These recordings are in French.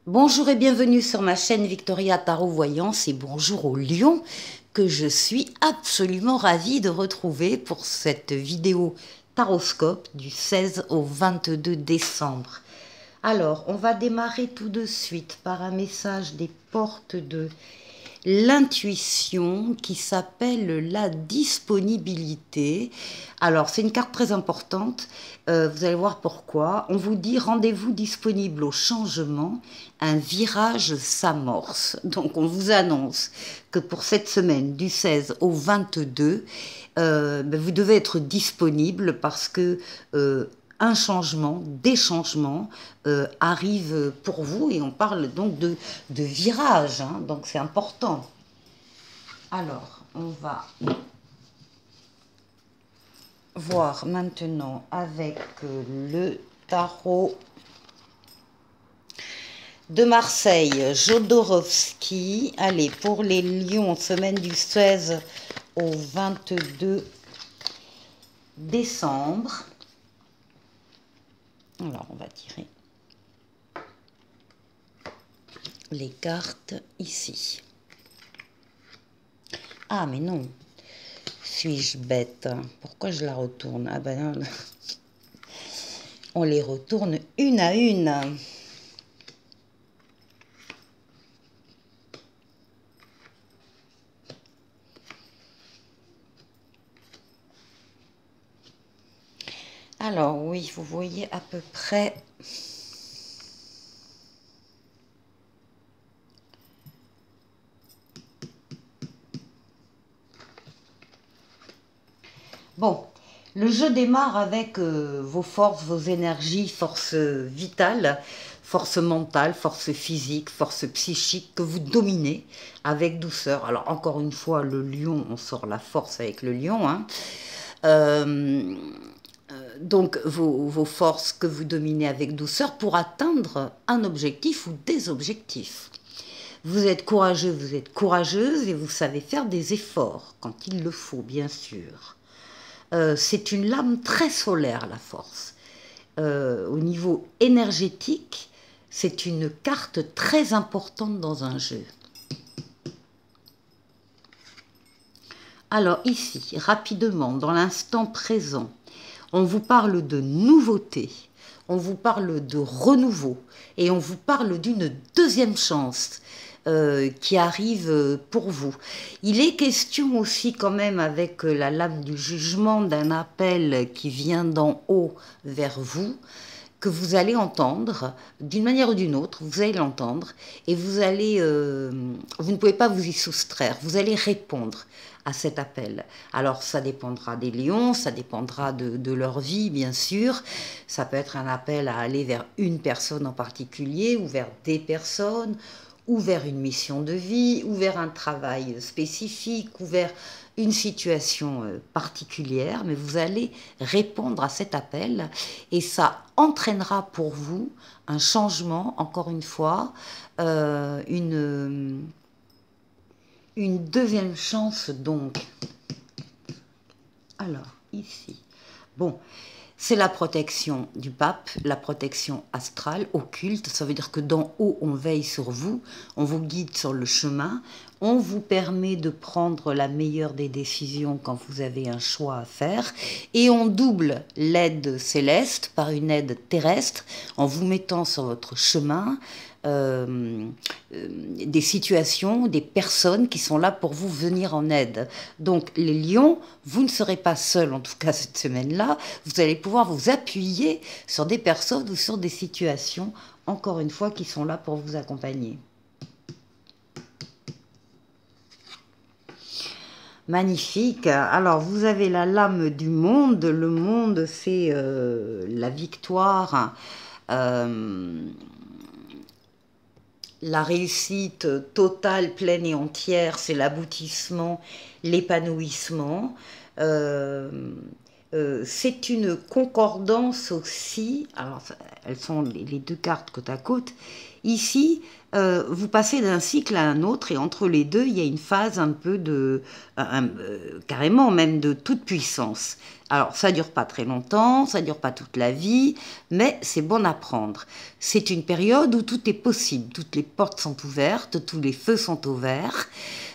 Bonjour et bienvenue sur ma chaîne Victoria Tarot Voyance et bonjour au Lion que je suis absolument ravie de retrouver pour cette vidéo taroscope du 16 au 22 décembre. Alors, on va démarrer tout de suite par un message des portes de l'intuition qui s'appelle la disponibilité. Alors, c'est une carte très importante. Vous allez voir pourquoi. On vous dit rendez-vous disponible au changement, un virage s'amorce. Donc, on vous annonce que pour cette semaine du 16 au 22, vous devez être disponible parce que un changement, des changements arrivent pour vous et on parle donc de virage, hein, donc c'est important. Alors, on va voir maintenant avec le tarot de Marseille, Jodorowsky. Allez, pour les lions, semaine du 16 au 22 décembre. Alors, on va tirer les cartes ici. Ah, mais non. Suis-je bête? Pourquoi je la retourne? Ah ben non. On les retourne une à une. Alors, oui, vous voyez à peu près... Bon, le jeu démarre avec vos forces, vos énergies, forces vitales, force mentale, force physique, force psychique que vous dominez avec douceur. Alors, encore une fois, le lion, on sort la force avec le lion, hein. Donc, vos forces que vous dominez avec douceur pour atteindre un objectif ou des objectifs. Vous êtes courageux, vous êtes courageuse et vous savez faire des efforts quand il le faut, bien sûr. C'est une lame très solaire, la force. Au niveau énergétique, c'est une carte très importante dans un jeu. Alors ici, rapidement, dans l'instant présent, on vous parle de nouveauté, on vous parle de renouveau et on vous parle d'une deuxième chance qui arrive pour vous. Il est question aussi quand même avec la lame du jugement d'un appel qui vient d'en haut vers vous, que vous allez entendre d'une manière ou d'une autre, vous allez l'entendre et vous allez, vous ne pouvez pas vous y soustraire, vous allez répondre à cet appel. Alors ça dépendra des lions, ça dépendra de leur vie bien sûr, ça peut être un appel à aller vers une personne en particulier ou vers des personnes, ou vers une mission de vie, ou vers un travail spécifique, ou vers une situation particulière, mais vous allez répondre à cet appel et ça entraînera pour vous un changement, encore une fois, une deuxième chance donc. Alors, ici, bon, c'est la protection du pape, la protection astrale, occulte. Ça veut dire que d'en haut, on veille sur vous, on vous guide sur le chemin, on vous permet de prendre la meilleure des décisions quand vous avez un choix à faire, et on double l'aide céleste par une aide terrestre en vous mettant sur votre chemin des situations, des personnes qui sont là pour vous venir en aide. Donc les lions, vous ne serez pas seuls, en tout cas cette semaine-là, vous allez pouvoir vous appuyer sur des personnes ou sur des situations, encore une fois, qui sont là pour vous accompagner. Magnifique. Alors, vous avez la lame du monde. Le monde, c'est la victoire, la réussite totale, pleine et entière, c'est l'aboutissement, l'épanouissement. C'est une concordance aussi. Alors, elles sont les deux cartes côte à côte. Ici, vous passez d'un cycle à un autre et entre les deux, il y a une phase un peu de... carrément même de toute puissance. Alors, ça dure pas très longtemps, ça dure pas toute la vie, mais c'est bon à prendre. C'est une période où tout est possible, toutes les portes sont ouvertes, tous les feux sont ouverts,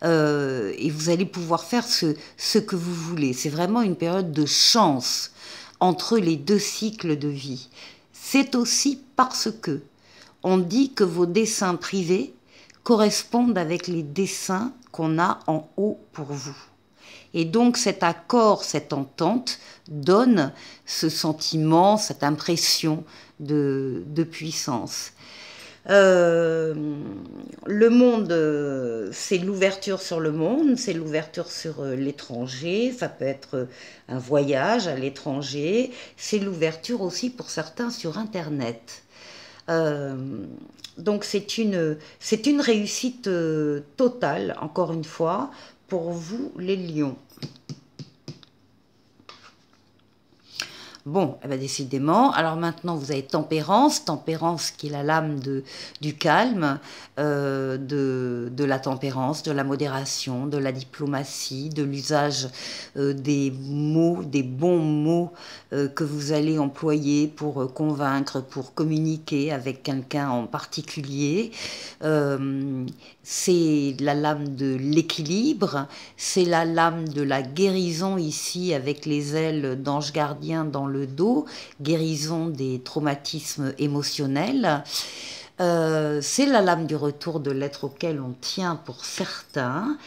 et vous allez pouvoir faire ce que vous voulez. C'est vraiment une période de chance entre les deux cycles de vie. C'est aussi parce que on dit que vos desseins privés correspondent avec les desseins qu'on a en haut pour vous. Et donc cet accord, cette entente donne ce sentiment, cette impression de puissance. Le monde, c'est l'ouverture sur le monde, c'est l'ouverture sur l'étranger, ça peut être un voyage à l'étranger, c'est l'ouverture aussi pour certains sur Internet. Euh, donc c'est une réussite totale, encore une fois, pour vous les lions. Bon, eh ben décidément, alors maintenant vous avez tempérance, tempérance qui est la lame du calme, de la tempérance, de la modération, de la diplomatie, de l'usage des mots, des bons mots que vous allez employer pour convaincre, pour communiquer avec quelqu'un en particulier. C'est la lame de l'équilibre, c'est la lame de la guérison ici avec les ailes d'ange gardien dans le dos, guérison des traumatismes émotionnels. C'est la lame du retour de l'être auquel on tient pour certains.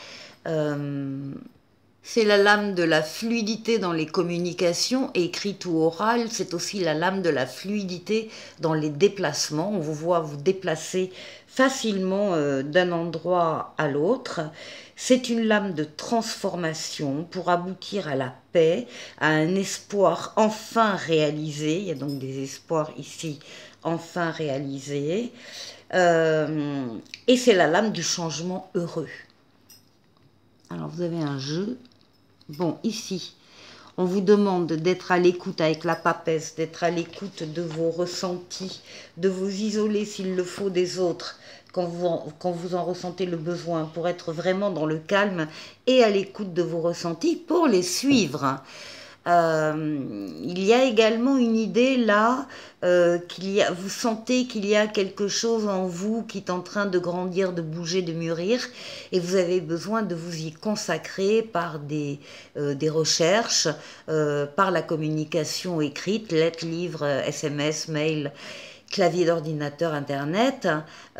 C'est la lame de la fluidité dans les communications, écrites ou orales. C'est aussi la lame de la fluidité dans les déplacements. On vous voit vous déplacer facilement d'un endroit à l'autre. C'est une lame de transformation pour aboutir à la paix, à un espoir enfin réalisé. Il y a donc des espoirs ici enfin réalisés. Et c'est la lame du changement heureux. Alors vous avez un jeu. Bon, ici, on vous demande d'être à l'écoute avec la papesse, d'être à l'écoute de vos ressentis, de vous isoler s'il le faut des autres quand vous en ressentez le besoin, pour être vraiment dans le calme et à l'écoute de vos ressentis pour les suivre. Il y a également une idée là, vous sentez qu'il y a quelque chose en vous qui est en train de grandir, de bouger, de mûrir, et vous avez besoin de vous y consacrer par des recherches, par la communication écrite, lettres, livres, SMS, mail, clavier d'ordinateur, internet.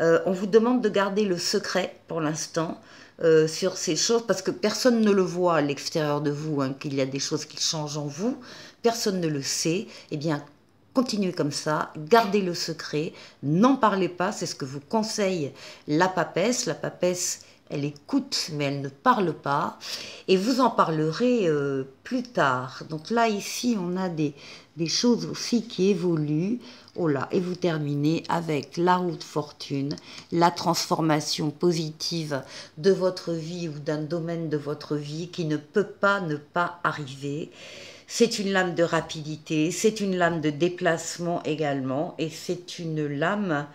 On vous demande de garder le secret pour l'instant. Sur ces choses, parce que personne ne le voit à l'extérieur de vous, hein, qu'il y a des choses qui changent en vous, personne ne le sait. Eh bien, continuez comme ça, gardez le secret, n'en parlez pas, c'est ce que vous conseille la papesse. La papesse, elle écoute, mais elle ne parle pas, et vous en parlerez plus tard. Donc là, ici, on a des choses aussi qui évoluent. Oh là, et vous terminez avec la roue de fortune, la transformation positive de votre vie ou d'un domaine de votre vie qui ne peut pas ne pas arriver. C'est une lame de rapidité, c'est une lame de déplacement également, et c'est une lame...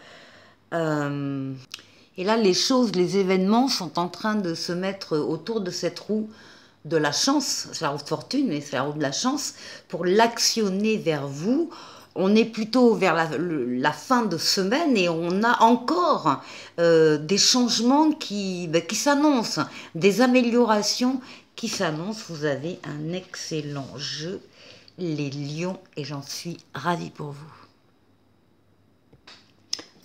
Et là, les choses, les événements sont en train de se mettre autour de cette roue de la chance, c'est la roue de fortune, et c'est la roue de la chance, pour l'actionner vers vous. On est plutôt vers la fin de semaine et on a encore des changements qui s'annoncent, des améliorations qui s'annoncent. Vous avez un excellent jeu, les lions, et j'en suis ravie pour vous.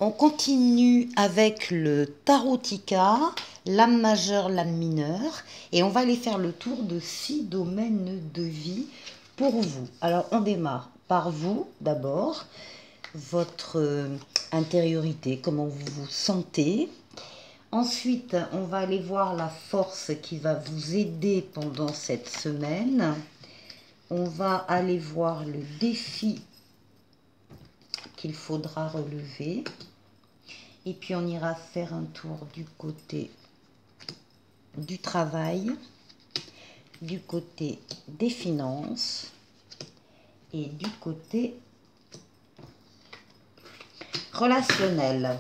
On continue avec le tarotica, lame majeure, lame mineure, et on va aller faire le tour de 6 domaines de vie pour vous. Alors on démarre par vous d'abord, votre intériorité, comment vous vous sentez. Ensuite, on va aller voir la force qui va vous aider pendant cette semaine. On va aller voir le défi qu'il faudra relever. Et puis on ira faire un tour du côté du travail, du côté des finances et du côté relationnel.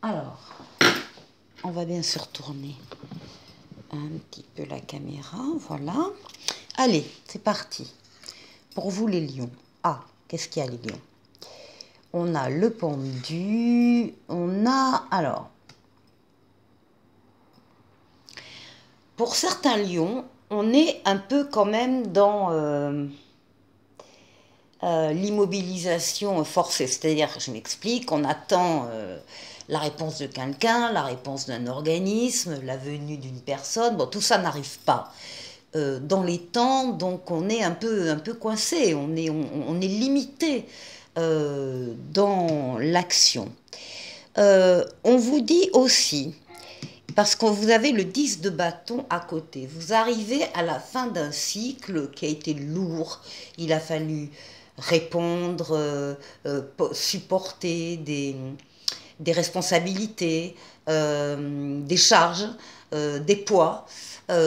Alors, on On va bien se retourner un petit peu la caméra, voilà. Allez, c'est parti. Pour vous les lions. Ah, qu'est-ce qu'il y a les lions? On a le pendu, on a... Alors, pour certains lions, on est un peu quand même dans l'immobilisation forcée. C'est-à-dire, je m'explique, on attend la réponse de quelqu'un, la réponse d'un organisme, la venue d'une personne. Bon, tout ça n'arrive pas dans les temps, donc on est un peu coincé, on est limité dans l'action. On vous dit aussi, parce que vous avez le 10 de bâton à côté, vous arrivez à la fin d'un cycle qui a été lourd, il a fallu répondre, supporter des responsabilités, des charges, des poids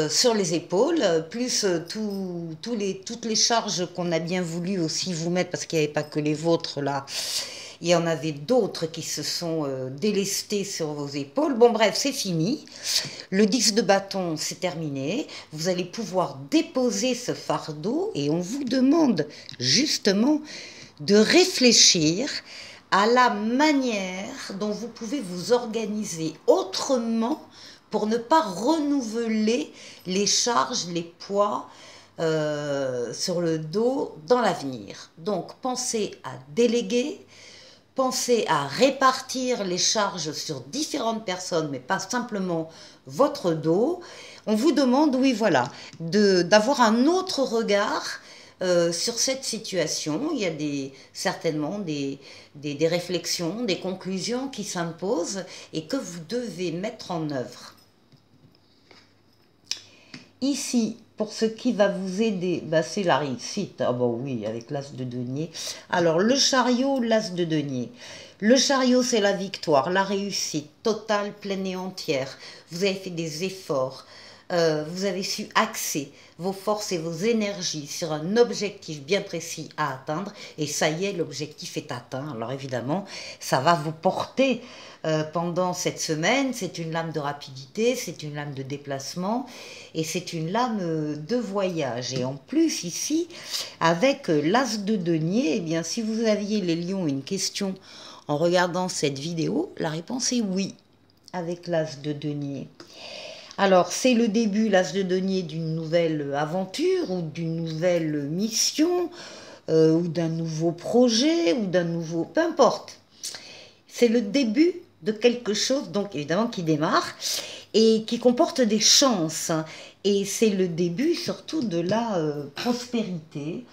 sur les épaules, plus toutes les charges qu'on a bien voulu aussi vous mettre, parce qu'il n'y avait pas que les vôtres là, il y en avait d'autres qui se sont délestés sur vos épaules. Bon bref, c'est fini. Le 10 de bâton, c'est terminé. Vous allez pouvoir déposer ce fardeau et on vous demande justement de réfléchir à la manière dont vous pouvez vous organiser autrement pour ne pas renouveler les charges, les poids sur le dos dans l'avenir. Donc pensez à déléguer, pensez à répartir les charges sur différentes personnes, mais pas simplement votre dos. On vous demande, oui voilà, d'avoir un autre regard sur cette situation. Il y a certainement des réflexions, des conclusions qui s'imposent et que vous devez mettre en œuvre. Ici, pour ce qui va vous aider, bah, c'est la réussite. Ah bah oui, avec l'as de denier. Alors, le chariot, l'as de denier. Le chariot, c'est la victoire, la réussite totale, pleine et entière. Vous avez fait des efforts. Vous avez su axer vos forces et vos énergies sur un objectif bien précis à atteindre. Et ça y est, l'objectif est atteint. Alors évidemment, ça va vous porter pendant cette semaine. C'est une lame de rapidité, c'est une lame de déplacement et c'est une lame de voyage. Et en plus, ici, avec l'as de denier, eh bien, si vous aviez les lions une question en regardant cette vidéo, la réponse est oui, avec l'as de denier. Alors, c'est le début, l'as de denier, d'une nouvelle aventure ou d'une nouvelle mission ou d'un nouveau projet ou d'un nouveau... Peu importe. C'est le début de quelque chose, donc évidemment, qui démarre et qui comporte des chances. Et c'est le début surtout de la prospérité.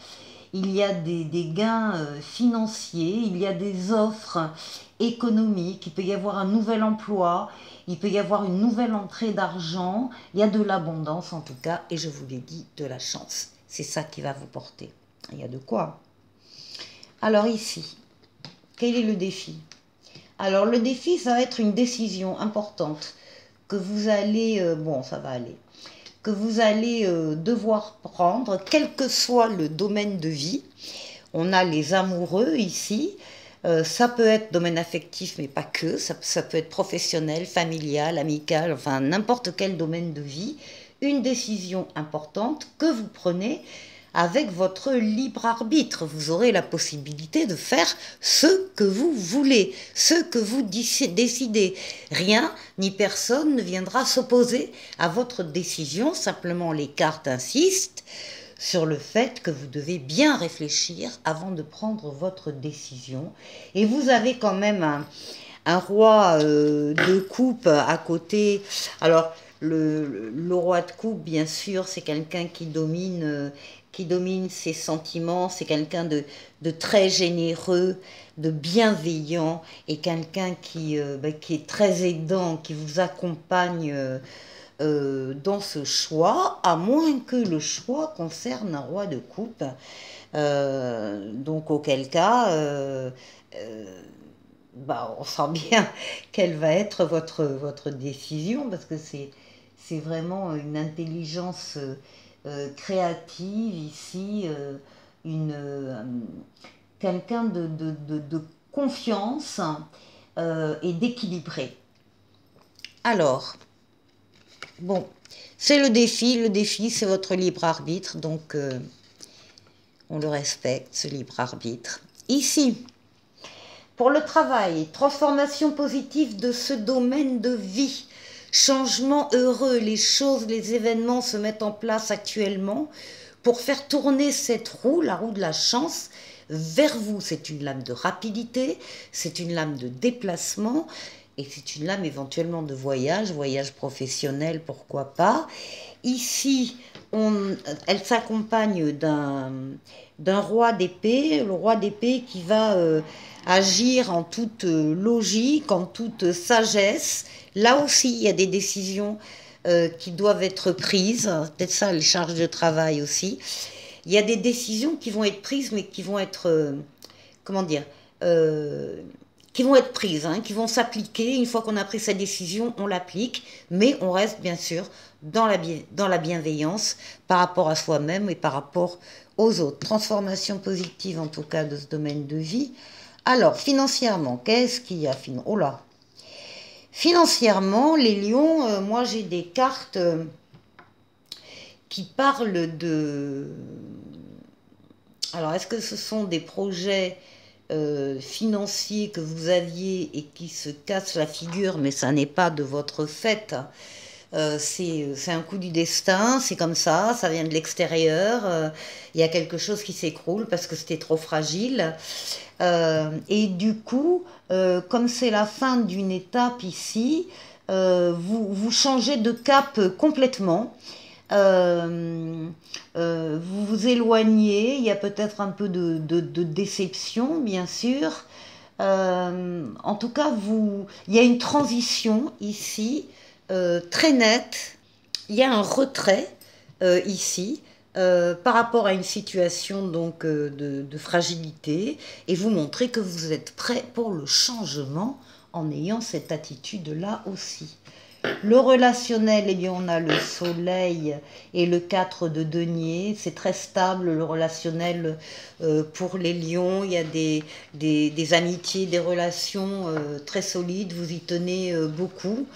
Il y a des gains financiers, il y a des offres économiques, il peut y avoir un nouvel emploi, il peut y avoir une nouvelle entrée d'argent, il y a de l'abondance en tout cas, et je vous l'ai dit, de la chance. C'est ça qui va vous porter. Il y a de quoi. Alors ici, quel est le défi? Alors le défi, ça va être une décision importante que vous allez, bon ça va aller, que vous allez devoir prendre, quel que soit le domaine de vie. On a les amoureux ici, ça peut être domaine affectif, mais pas que, ça peut être professionnel, familial, amical, enfin n'importe quel domaine de vie. Une décision importante que vous prenez avec votre libre arbitre. Vous aurez la possibilité de faire ce que vous voulez, ce que vous décidez. Rien ni personne ne viendra s'opposer à votre décision. Simplement, les cartes insistent sur le fait que vous devez bien réfléchir avant de prendre votre décision. Et vous avez quand même un roi de coupe à côté. Alors, le roi de coupe, bien sûr, c'est quelqu'un qui domine ses sentiments, c'est quelqu'un de très généreux, de bienveillant, et quelqu'un qui est très aidant, qui vous accompagne dans ce choix, à moins que le choix concerne un roi de coupe. Donc auquel cas, on sent bien quelle va être votre décision, parce que c'est vraiment une intelligence créative ici, quelqu'un de confiance et d'équilibré. Alors, bon, c'est le défi c'est votre libre arbitre, donc on le respecte, ce libre arbitre. Ici, pour le travail, transformation positive de ce domaine de vie, changement heureux, les choses, les événements se mettent en place actuellement pour faire tourner cette roue, la roue de la chance, vers vous. C'est une lame de rapidité, c'est une lame de déplacement, et c'est une lame éventuellement de voyage, voyage professionnel, pourquoi pas. Ici, elle s'accompagne d'un roi d'épée, le roi d'épée qui va agir en toute logique, en toute sagesse. Là aussi, il y a des décisions qui doivent être prises, peut-être ça, les charges de travail aussi. Il y a des décisions qui vont être prises, mais qui vont être, comment dire, qui vont être prises, hein, qui vont s'appliquer. Une fois qu'on a pris sa décision, on l'applique, mais on reste bien sûr dans la bienveillance par rapport à soi-même et par rapport aux autres. Transformation positive en tout cas de ce domaine de vie. Alors, financièrement, qu'est-ce qu'il y a? Oh là! Financièrement, les lions, moi j'ai des cartes qui parlent de... Alors, est-ce que ce sont des projets financiers que vous aviez et qui se cassent la figure, mais ça n'est pas de votre fait? C'est un coup du destin, c'est comme ça vient de l'extérieur, il y a quelque chose qui s'écroule parce que c'était trop fragile. Et du coup, comme c'est la fin d'une étape ici, vous changez de cap complètement. Vous vous éloignez, il y a peut-être un peu de déception, bien sûr. En tout cas, il y a une transition ici, très nette. Il y a un retrait ici par rapport à une situation donc de fragilité, et vous montrez que vous êtes prêt pour le changement en ayant cette attitude-là aussi. Le relationnel, eh bien, on a le soleil et le 4 de denier. C'est très stable, le relationnel pour les lions. Il y a des amitiés, des relations très solides. Vous y tenez beaucoup.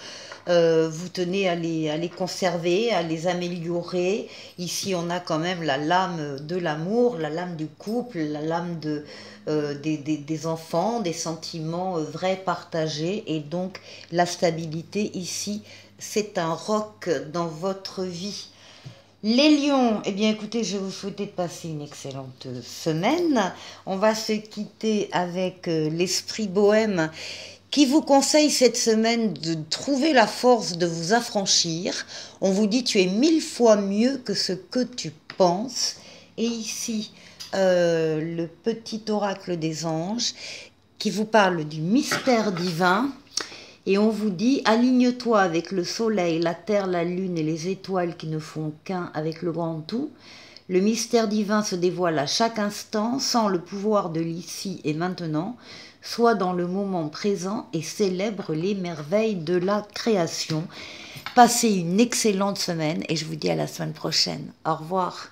Vous tenez à les conserver, à les améliorer. Ici, on a quand même la lame de l'amour, la lame du couple, la lame des enfants, des sentiments vrais, partagés. Et donc, la stabilité ici, c'est un roc dans votre vie. Les lions, eh bien écoutez, je vous souhaite de passer une excellente semaine. On va se quitter avec l'esprit bohème qui vous conseille cette semaine de trouver la force de vous affranchir. On vous dit tu es 1000 fois mieux que ce que tu penses. Et ici, le petit oracle des anges qui vous parle du mystère divin. Et on vous dit, aligne-toi avec le soleil, la terre, la lune et les étoiles qui ne font qu'un avec le grand tout. Le mystère divin se dévoile à chaque instant, sans le pouvoir de l'ici et maintenant. Sois dans le moment présent et célèbre les merveilles de la création. Passez une excellente semaine et je vous dis à la semaine prochaine. Au revoir.